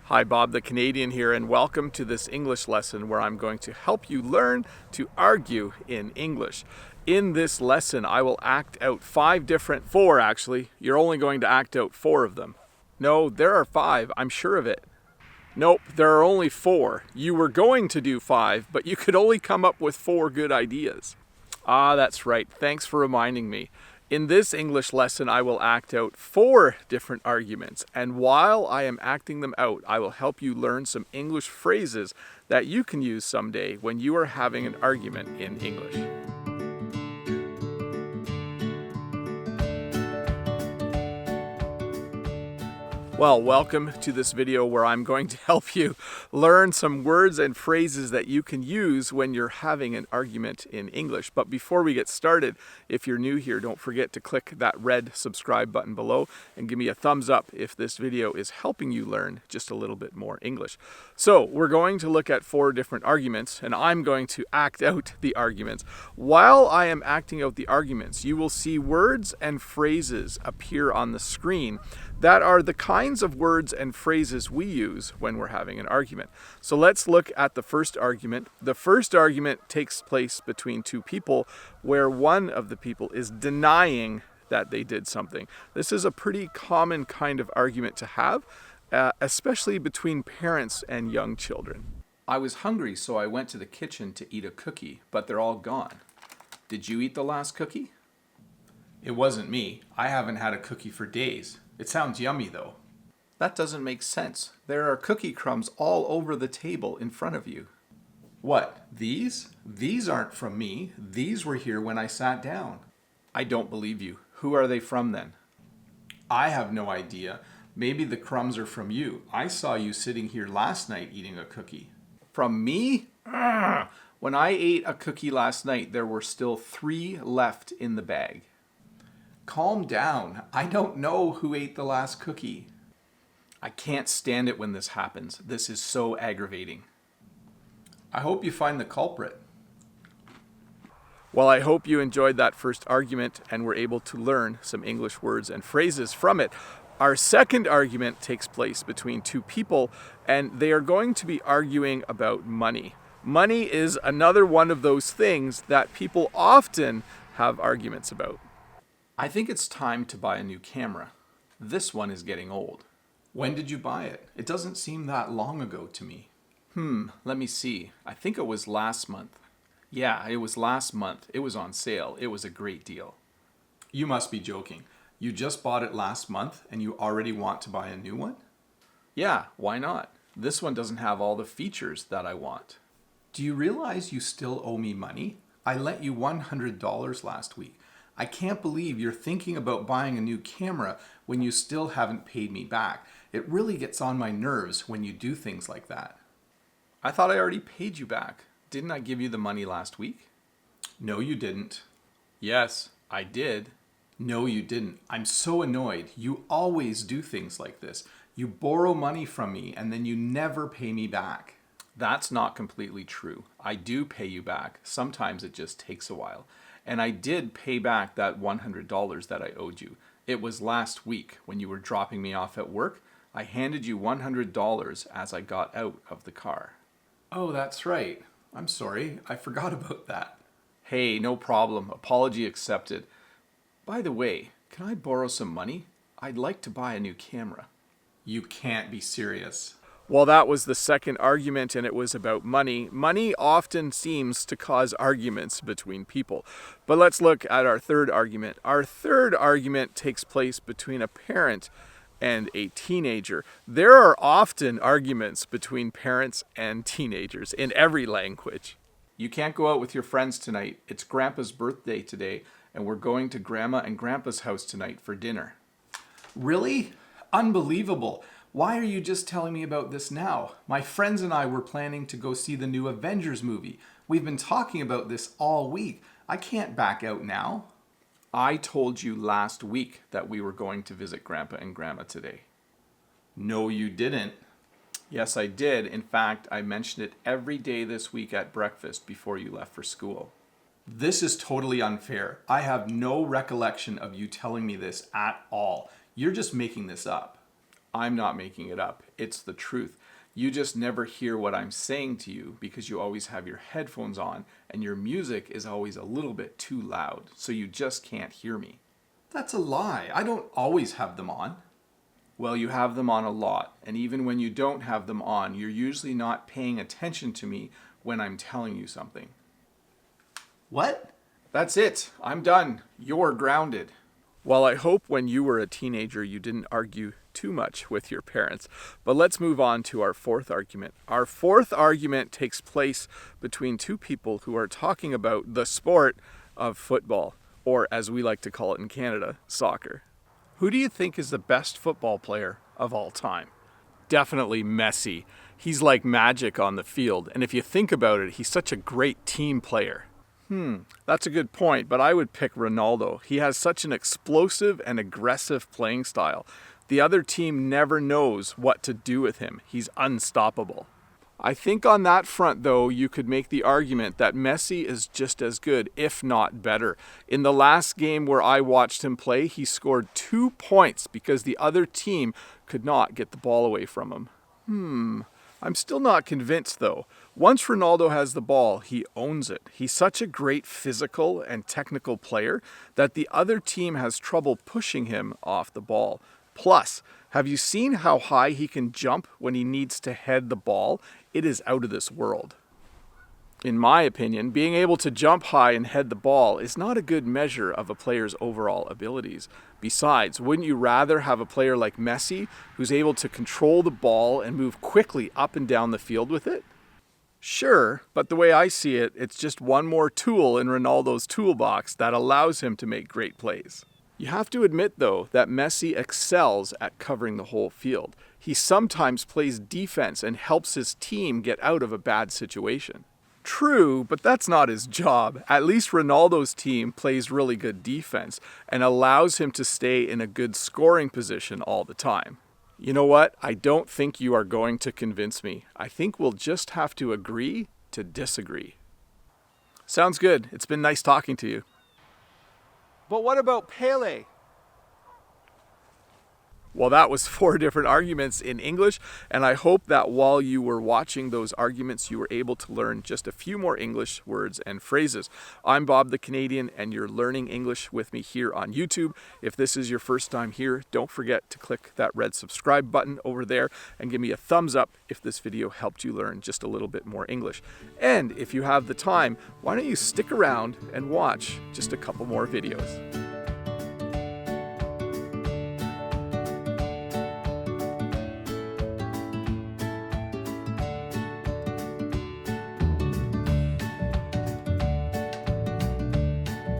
Hi, Bob the Canadian here, and welcome to this English lesson where I'm going to help you learn to argue in English. In this lesson, I will act out four actually. You're only going to act out four of them. No, there are five, I'm sure of it. Nope, there are only four. You were going to do five, but you could only come up with four good ideas. Ah, that's right. Thanks for reminding me. In this English lesson, I will act out four different arguments, and while I am acting them out, I will help you learn some English phrases that you can use someday when you are having an argument in English. Well, welcome to this video where I'm going to help you learn some words and phrases that you can use when you're having an argument in English. But before we get started, if you're new here, don't forget to click that red subscribe button below and give me a thumbs up if this video is helping you learn just a little bit more English. So we're going to look at four different arguments, and I'm going to act out the arguments. While I am acting out the arguments, you will see words and phrases appear on the screen that are the kinds of words and phrases we use when we're having an argument. So let's look at the first argument. The first argument takes place between two people where one of the people is denying that they did something. This is a pretty common kind of argument to have, especially between parents and young children. I was hungry, so I went to the kitchen to eat a cookie, but they're all gone. Did you eat the last cookie? It wasn't me. I haven't had a cookie for days. It sounds yummy, though. That doesn't make sense. There are cookie crumbs all over the table in front of you. What, these? These aren't from me. These were here when I sat down. I don't believe you. Who are they from then? I have no idea. Maybe the crumbs are from you. I saw you sitting here last night eating a cookie. From me? Ugh. When I ate a cookie last night, there were still 3 left in the bag. Calm down. I don't know who ate the last cookie. I can't stand it when this happens. This is so aggravating. I hope you find the culprit. Well, I hope you enjoyed that first argument and were able to learn some English words and phrases from it. Our second argument takes place between two people, and they are going to be arguing about money. Money is another one of those things that people often have arguments about. I think it's time to buy a new camera. This one is getting old. When did you buy it? It doesn't seem that long ago to me. Let me see. I think it was last month. Yeah, it was last month. It was on sale. It was a great deal. You must be joking. You just bought it last month and you already want to buy a new one? Yeah, why not? This one doesn't have all the features that I want. Do you realize you still owe me money? I lent you $100 last week. I can't believe you're thinking about buying a new camera when you still haven't paid me back. It really gets on my nerves when you do things like that. I thought I already paid you back. Didn't I give you the money last week? No, you didn't. Yes, I did. No, you didn't. I'm so annoyed. You always do things like this. You borrow money from me and then you never pay me back. That's not completely true. I do pay you back. Sometimes it just takes a while. And I did pay back that $100 that I owed you. It was last week when you were dropping me off at work. I handed you $100 as I got out of the car. Oh, that's right. I'm sorry. I forgot about that. Hey, no problem. Apology accepted. By the way, can I borrow some money? I'd like to buy a new camera. You can't be serious. Well, that was the second argument, and it was about money. Money often seems to cause arguments between people. But let's look at our third argument. Our third argument takes place between a parent and a teenager. There are often arguments between parents and teenagers in every language. You can't go out with your friends tonight. It's Grandpa's birthday today, and we're going to Grandma and Grandpa's house tonight for dinner. Really? Unbelievable. Why are you just telling me about this now? My friends and I were planning to go see the new Avengers movie. We've been talking about this all week. I can't back out now. I told you last week that we were going to visit Grandpa and Grandma today. No, you didn't. Yes, I did. In fact, I mentioned it every day this week at breakfast before you left for school. This is totally unfair. I have no recollection of you telling me this at all. You're just making this up. I'm not making it up. It's the truth. You just never hear what I'm saying to you because you always have your headphones on and your music is always a little bit too loud, so you just can't hear me. That's a lie. I don't always have them on. Well, you have them on a lot, and even when you don't have them on, you're usually not paying attention to me when I'm telling you something. What? That's it. I'm done. You're grounded. Well, I hope when you were a teenager you didn't argue too much with your parents. But let's move on to our fourth argument. Our fourth argument takes place between two people who are talking about the sport of football, or as we like to call it in Canada, soccer. Who do you think is the best football player of all time? Definitely Messi. He's like magic on the field, and if you think about it, he's such a great team player. That's a good point, but I would pick Ronaldo. He has such an explosive and aggressive playing style. The other team never knows what to do with him. He's unstoppable. I think on that front, though, you could make the argument that Messi is just as good, if not better. In the last game where I watched him play, he scored 2 points because the other team could not get the ball away from him. I'm still not convinced, though. Once Ronaldo has the ball, he owns it. He's such a great physical and technical player that the other team has trouble pushing him off the ball. Plus, have you seen how high he can jump when he needs to head the ball? It is out of this world. In my opinion, being able to jump high and head the ball is not a good measure of a player's overall abilities. Besides, wouldn't you rather have a player like Messi who's able to control the ball and move quickly up and down the field with it? Sure, but the way I see it, it's just one more tool in Ronaldo's toolbox that allows him to make great plays. You have to admit, though, that Messi excels at covering the whole field. He sometimes plays defense and helps his team get out of a bad situation. True, but that's not his job. At least Ronaldo's team plays really good defense and allows him to stay in a good scoring position all the time. You know what? I don't think you are going to convince me. I think we'll just have to agree to disagree. Sounds good. It's been nice talking to you. But what about Pele? Well, that was 4 different arguments in English, and I hope that while you were watching those arguments, you were able to learn just a few more English words and phrases. I'm Bob the Canadian, and you're learning English with me here on YouTube. If this is your first time here, don't forget to click that red subscribe button over there and give me a thumbs up if this video helped you learn just a little bit more English. And if you have the time, why don't you stick around and watch just a couple more videos.